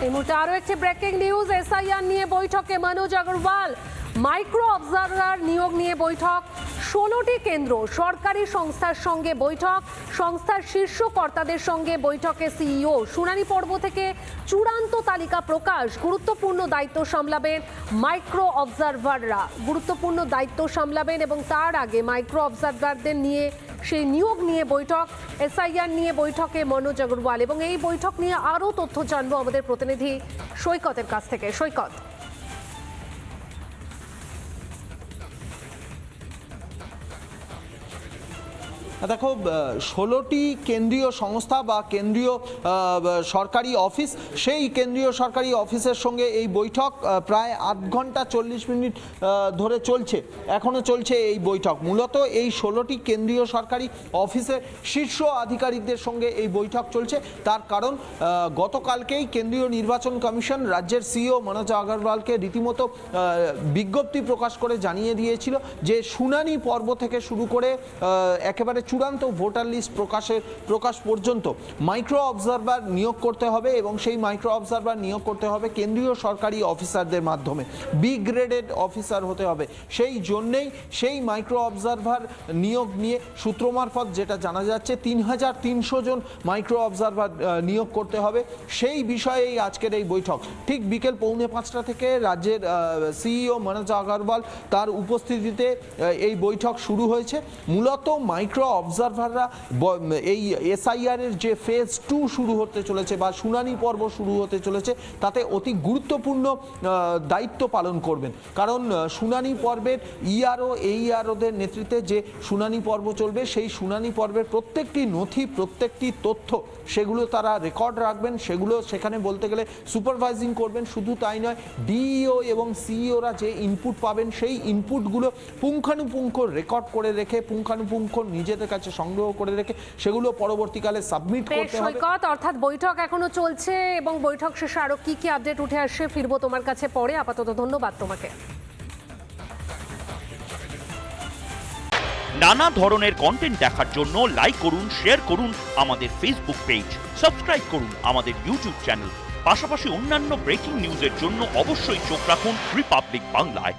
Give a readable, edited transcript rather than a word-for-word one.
এই মুহূর্তে আরো একটি ব্রেকিং নিউজ। এসআইআর নিয়ে বৈঠকে মনোজ আগরওয়াল। মাইক্রো অবজারভার নিয়োগ নিয়ে বৈঠক। 16টি কেন্দ্র সরকারি সংস্থার সঙ্গে বৈঠক, সংস্থার শীর্ষ কর্তাদের সঙ্গে বৈঠকে সিইও। শুনানি পর্ব থেকে চূড়ান্ত তালিকা প্রকাশ। গুরুত্বপূর্ণ দায়িত্ব সামলাবেন মাইক্রো অবজারভাররা, গুরুত্বপূর্ণ দায়িত্ব সামলাবেন এবং তার আগে মাইক্রো অবজারভারদের নিয়ে সেই নিয়োগ নিয়ে বৈঠক। এসআইআর নিয়ে বৈঠকে মনোজ আগরওয়াল এবং এই বৈঠক নিয়ে আরও তথ্য জানবো আমাদের প্রতিনিধি সৈকতের কাছ থেকে। সৈকত, দেখো, 16টি কেন্দ্রীয় সংস্থা বা কেন্দ্রীয় সরকারি অফিস, সেই কেন্দ্রীয় সরকারি অফিসের সঙ্গে এই বৈঠক প্রায় 8 ঘন্টা 40 মিনিট ধরে চলছে, এখনও চলছে এই বৈঠক। মূলত এই 16টি কেন্দ্রীয় সরকারি অফিসের শীর্ষ আধিকারিকদের সঙ্গে এই বৈঠক চলছে। তার কারণ গতকালকেই কেন্দ্রীয় নির্বাচন কমিশন রাজ্যের সিইও মনোজ আগরওয়ালকে রীতিমতো বিজ্ঞপ্তি প্রকাশ করে জানিয়ে দিয়েছিল যে শুনানি পর্ব থেকে শুরু করে একেবারে চূড়ান্ত ভোটার লিস্ট প্রকাশ পর্যন্ত মাইক্রো অবজারভার নিয়োগ করতে হবে এবং সেই মাইক্রো অবজারভার নিয়োগ করতে হবে কেন্দ্রীয় সরকারি অফিসারদের মাধ্যমে। বি গ্রেডেড অফিসার হতে হবে। সেই জন্যেই সেই মাইক্রো অবজারভার নিয়োগ নিয়ে সূত্র মারফত যেটা জানা যাচ্ছে 3300 জন মাইক্রো অবজারভার নিয়োগ করতে হবে। সেই বিষয়েই আজকের এই বৈঠক। ঠিক বিকেল 4:45 থেকে রাজ্যের সিইও মনোজ আগরওয়াল তার উপস্থিতিতে এই বৈঠক শুরু হয়েছে। মূলত মাইক্রো অবজারভাররা এই এসআইআর এর যে ফেজ 2 শুরু হতে চলেছে বা শুনানি পর্ব শুরু হতে চলেছে তাতে অতি গুরুত্বপূর্ণ দায়িত্ব পালন করবেন। কারণ শুনানি পর্বের ইআরও এইআরওদের নেতৃত্বে যে শুনানি পর্ব চলবে, সেই শুনানি পর্বের প্রত্যেকটি নথি, প্রত্যেকটি তথ্য সেগুলো তারা রেকর্ড রাখবেন, সেগুলো সেখানে বলতে গেলে সুপারভাইজিং করবেন। শুধু তাই নয়, ডিইও এবং সিইওরা যে ইনপুট পাবেন সেই ইনপুটগুলো পুঙ্খানুপুঙ্খ রেকর্ড করে রেখে, পুঙ্খানুপুঙ্খ নিজেদের কাছে সংগ্রহ করে রেখে সেগুলো পরবর্তীকালে সাবমিট করতে হবে। সৈকত, অর্থাৎ বৈঠক এখনো চলছে এবং বৈঠক শেষে আরো কি কি আপডেট উঠে আসছে ফিরবো তোমার কাছে পরে। আপাতত ধন্যবাদ তোমাকে। নানা ধরনের কন্টেন্ট দেখার জন্য লাইক করুন, শেয়ার করুন আমাদের ফেসবুক পেজ, সাবস্ক্রাইব করুন আমাদের ইউটিউব চ্যানেল। পাশাপাশি অন্যান্য ব্রেকিং নিউজের জন্য অবশ্যই চোখ রাখুন রিপাবলিক বাংলায়।